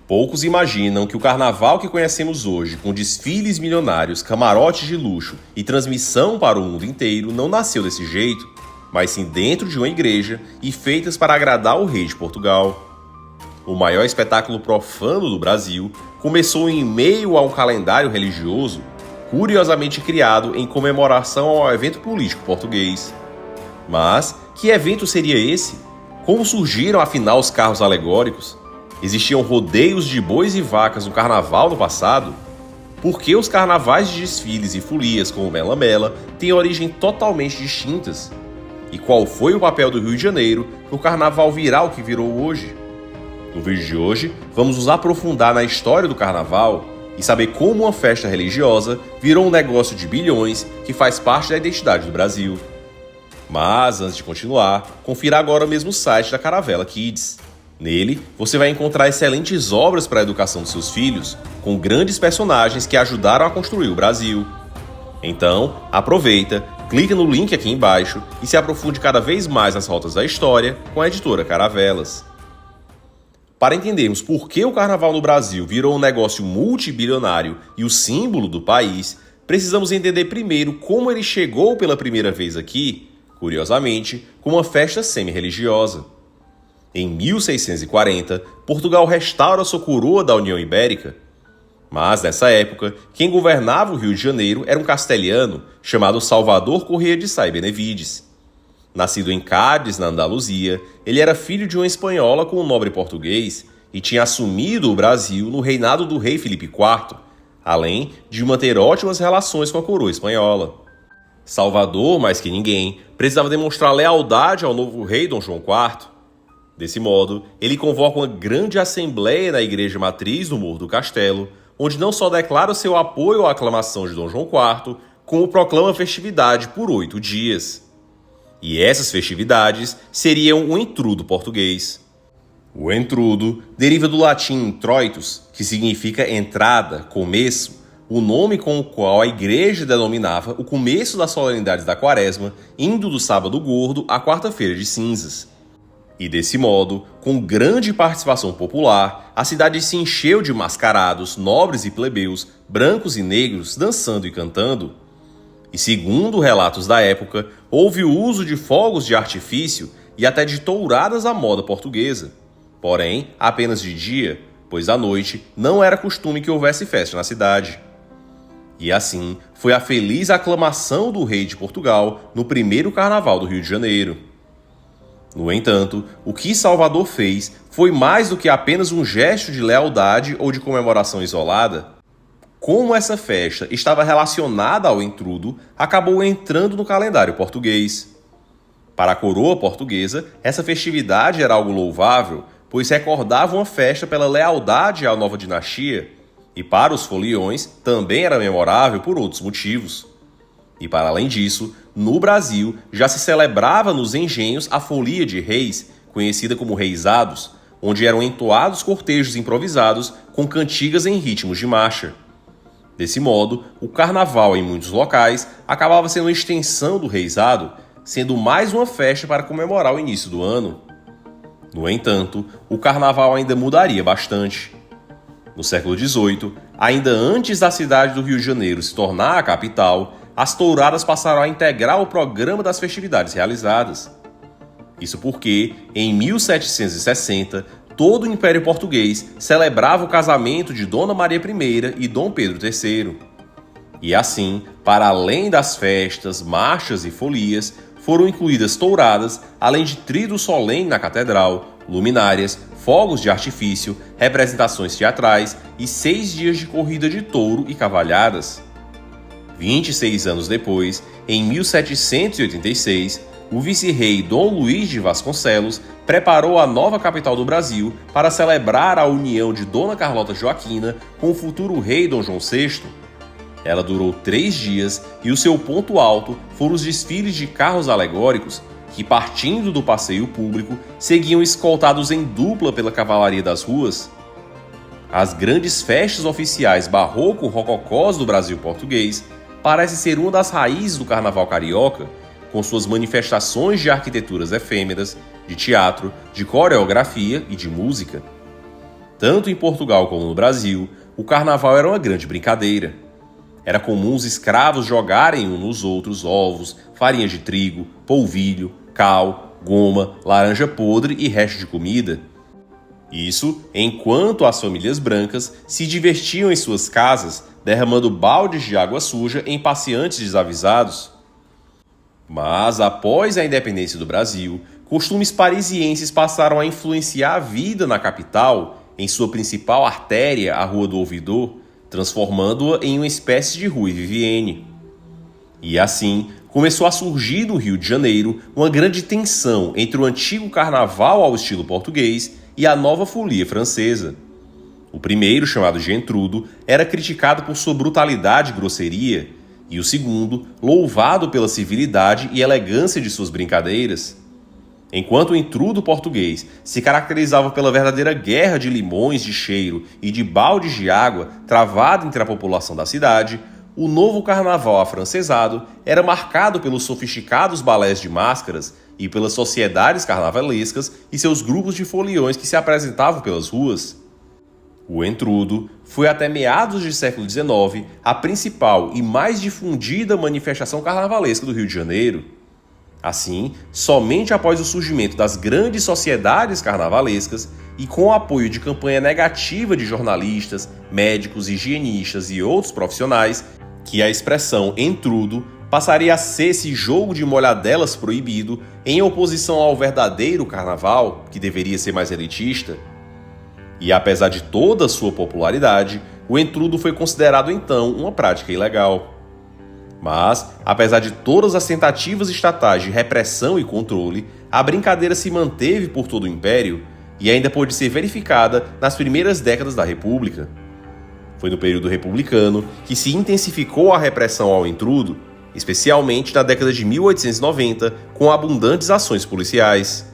Poucos imaginam que o carnaval que conhecemos hoje, com desfiles milionários, camarotes de luxo e transmissão para o mundo inteiro, não nasceu desse jeito, mas sim dentro de uma igreja e feitas para agradar o rei de Portugal. O maior espetáculo profano do Brasil começou em meio a um calendário religioso, curiosamente criado em comemoração ao evento político português. Mas que evento seria esse? Como surgiram afinal os carros alegóricos? Existiam rodeios de bois e vacas no carnaval no passado? Por que os carnavais de desfiles e folias como Mela Mela têm origem totalmente distintas? E qual foi o papel do Rio de Janeiro no carnaval virar o que virou hoje? No vídeo de hoje, vamos nos aprofundar na história do carnaval e saber como uma festa religiosa virou um negócio de bilhões que faz parte da identidade do Brasil. Mas, antes de continuar, confira agora mesmo o site da Caravela Kids. Nele, você vai encontrar excelentes obras para a educação dos seus filhos, com grandes personagens que ajudaram a construir o Brasil. Então, aproveita, clica no link aqui embaixo e se aprofunde cada vez mais nas rotas da história com a editora Caravelas. Para entendermos por que o carnaval no Brasil virou um negócio multibilionário e o símbolo do país, precisamos entender primeiro como ele chegou pela primeira vez aqui, curiosamente, como uma festa semi-religiosa. Em 1640, Portugal restaura sua coroa da União Ibérica. Mas, nessa época, quem governava o Rio de Janeiro era um castelhano chamado Salvador Correia de Sá e Benevides. Nascido em Cádiz, na Andaluzia, ele era filho de uma espanhola com um nobre português e tinha assumido o Brasil no reinado do rei Filipe IV, além de manter ótimas relações com a coroa espanhola. Salvador, mais que ninguém, precisava demonstrar lealdade ao novo rei Dom João IV. Desse modo, ele convoca uma grande assembleia na igreja matriz do Morro do Castelo, onde não só declara seu apoio à aclamação de Dom João IV, como proclama festividade por 8 dias. E essas festividades seriam o entrudo português. O entrudo deriva do latim introitus, que significa entrada, começo, o nome com o qual a igreja denominava o começo das solenidades da Quaresma, indo do sábado gordo à quarta-feira de cinzas. E desse modo, com grande participação popular, a cidade se encheu de mascarados, nobres e plebeus, brancos e negros, dançando e cantando. E segundo relatos da época, houve o uso de fogos de artifício e até de touradas à moda portuguesa. Porém, apenas de dia, pois à noite não era costume que houvesse festa na cidade. E assim, foi a feliz aclamação do rei de Portugal no primeiro carnaval do Rio de Janeiro. No entanto, o que Salvador fez foi mais do que apenas um gesto de lealdade ou de comemoração isolada. Como essa festa estava relacionada ao entrudo, acabou entrando no calendário português. Para a coroa portuguesa, essa festividade era algo louvável, pois recordava uma festa pela lealdade à nova dinastia, e para os foliões também era memorável por outros motivos. E para além disso, no Brasil já se celebrava nos engenhos a folia de reis, conhecida como reisados, onde eram entoados cortejos improvisados com cantigas em ritmos de marcha. Desse modo, o carnaval em muitos locais acabava sendo uma extensão do reisado, sendo mais uma festa para comemorar o início do ano. No entanto, o carnaval ainda mudaria bastante. No século XVIII, ainda antes da cidade do Rio de Janeiro se tornar a capital, as touradas passaram a integrar o programa das festividades realizadas. Isso porque, em 1760, todo o Império Português celebrava o casamento de Dona Maria I e Dom Pedro III. E assim, para além das festas, marchas e folias, foram incluídas touradas, além de tríduo solene na catedral, luminárias, fogos de artifício, representações teatrais e 6 dias de corrida de touro e cavalhadas. 26 anos depois, em 1786, o vice-rei Dom Luís de Vasconcelos preparou a nova capital do Brasil para celebrar a união de Dona Carlota Joaquina com o futuro rei Dom João VI. Ela durou 3 dias e o seu ponto alto foram os desfiles de carros alegóricos, que, partindo do passeio público, seguiam escoltados em dupla pela cavalaria das ruas. As grandes festas oficiais barroco-rococós do Brasil português parecem ser uma das raízes do carnaval carioca, com suas manifestações de arquiteturas efêmeras, de teatro, de coreografia e de música. Tanto em Portugal como no Brasil, o carnaval era uma grande brincadeira. Era comum os escravos jogarem uns nos outros ovos, farinha de trigo, polvilho, cal, goma, laranja podre e resto de comida. Isso enquanto as famílias brancas se divertiam em suas casas, derramando baldes de água suja em passeantes desavisados. Mas, após a independência do Brasil, costumes parisienses passaram a influenciar a vida na capital, em sua principal artéria, a Rua do Ouvidor, transformando-a em uma espécie de Rue Vivienne. E assim, começou a surgir no Rio de Janeiro uma grande tensão entre o antigo carnaval ao estilo português e a nova folia francesa. O primeiro, chamado Gentrudo, era criticado por sua brutalidade e grosseria, e o segundo, louvado pela civilidade e elegância de suas brincadeiras. Enquanto o intrudo português se caracterizava pela verdadeira guerra de limões de cheiro e de baldes de água travada entre a população da cidade, o novo carnaval afrancesado era marcado pelos sofisticados balés de máscaras e pelas sociedades carnavalescas e seus grupos de foliões que se apresentavam pelas ruas. O intrudo foi até meados do século XIX a principal e mais difundida manifestação carnavalesca do Rio de Janeiro. Assim, somente após o surgimento das grandes sociedades carnavalescas e com o apoio de campanha negativa de jornalistas, médicos, higienistas e outros profissionais, que a expressão intrudo passaria a ser esse jogo de molhadelas proibido em oposição ao verdadeiro carnaval, que deveria ser mais elitista. E apesar de toda a sua popularidade, o intrudo foi considerado então uma prática ilegal. Mas, apesar de todas as tentativas estatais de repressão e controle, a brincadeira se manteve por todo o Império e ainda pôde ser verificada nas primeiras décadas da República. Foi no período republicano que se intensificou a repressão ao intrudo, especialmente na década de 1890, com abundantes ações policiais.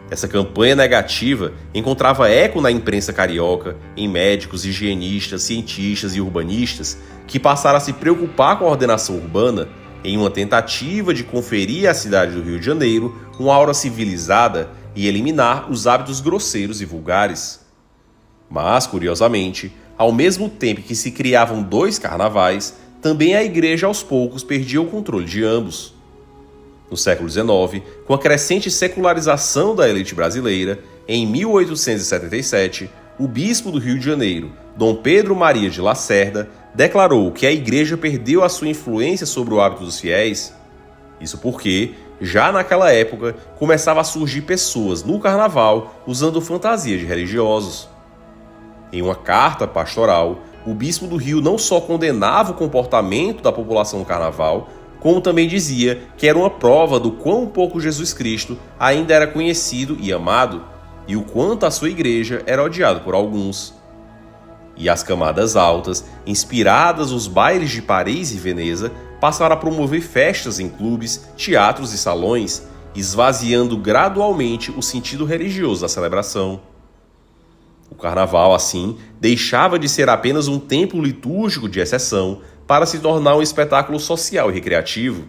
Essa campanha negativa encontrava eco na imprensa carioca, em médicos, higienistas, cientistas e urbanistas que passaram a se preocupar com a ordenação urbana em uma tentativa de conferir à cidade do Rio de Janeiro uma aura civilizada e eliminar os hábitos grosseiros e vulgares. Mas, curiosamente, ao mesmo tempo que se criavam dois carnavais, também a igreja aos poucos perdia o controle de ambos. No século XIX, com a crescente secularização da elite brasileira, em 1877, o bispo do Rio de Janeiro, Dom Pedro Maria de Lacerda, declarou que a igreja perdeu a sua influência sobre o hábito dos fiéis. Isso porque, já naquela época, começava a surgir pessoas no carnaval usando fantasia de religiosos. Em uma carta pastoral, o bispo do Rio não só condenava o comportamento da população no carnaval, como também dizia que era uma prova do quão pouco Jesus Cristo ainda era conhecido e amado, e o quanto a sua igreja era odiada por alguns. E as camadas altas, inspiradas nos bailes de Paris e Veneza, passaram a promover festas em clubes, teatros e salões, esvaziando gradualmente o sentido religioso da celebração. O carnaval, assim, deixava de ser apenas um tempo litúrgico de exceção para se tornar um espetáculo social e recreativo.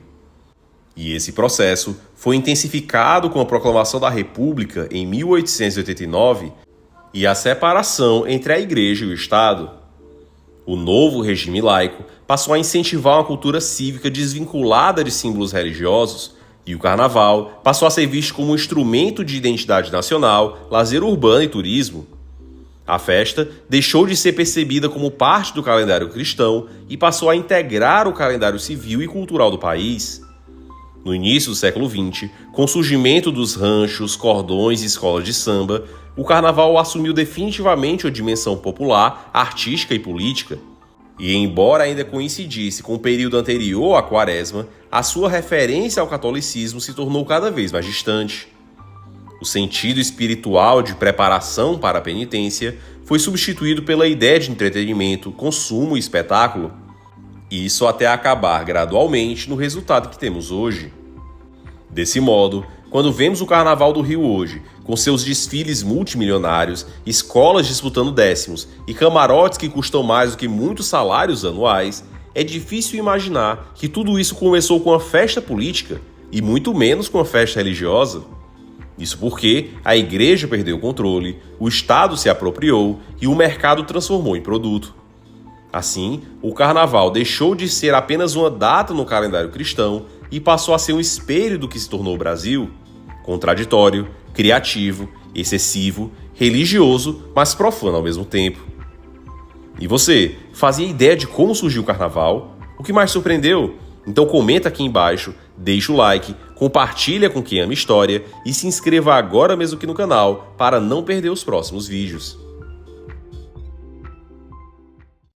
E esse processo foi intensificado com a proclamação da República em 1889 e a separação entre a Igreja e o Estado. O novo regime laico passou a incentivar uma cultura cívica desvinculada de símbolos religiosos, e o carnaval passou a ser visto como um instrumento de identidade nacional, lazer urbano e turismo. A festa deixou de ser percebida como parte do calendário cristão e passou a integrar o calendário civil e cultural do país. No início do século XX, com o surgimento dos ranchos, cordões e escolas de samba, o carnaval assumiu definitivamente uma dimensão popular, artística e política. E embora ainda coincidisse com o período anterior à Quaresma, a sua referência ao catolicismo se tornou cada vez mais distante. O sentido espiritual de preparação para a penitência foi substituído pela ideia de entretenimento, consumo e espetáculo. Isso até acabar gradualmente no resultado que temos hoje. Desse modo, quando vemos o Carnaval do Rio hoje, com seus desfiles multimilionários, escolas disputando décimos e camarotes que custam mais do que muitos salários anuais, é difícil imaginar que tudo isso começou com uma festa política e muito menos com uma festa religiosa. Isso porque a igreja perdeu o controle, o Estado se apropriou e o mercado transformou em produto. Assim, o carnaval deixou de ser apenas uma data no calendário cristão e passou a ser um espelho do que se tornou o Brasil: contraditório, criativo, excessivo, religioso, mas profano ao mesmo tempo. E você, fazia ideia de como surgiu o carnaval? O que mais surpreendeu? Então comenta aqui embaixo, deixa o like, compartilha com quem ama história e se inscreva agora mesmo aqui no canal para não perder os próximos vídeos.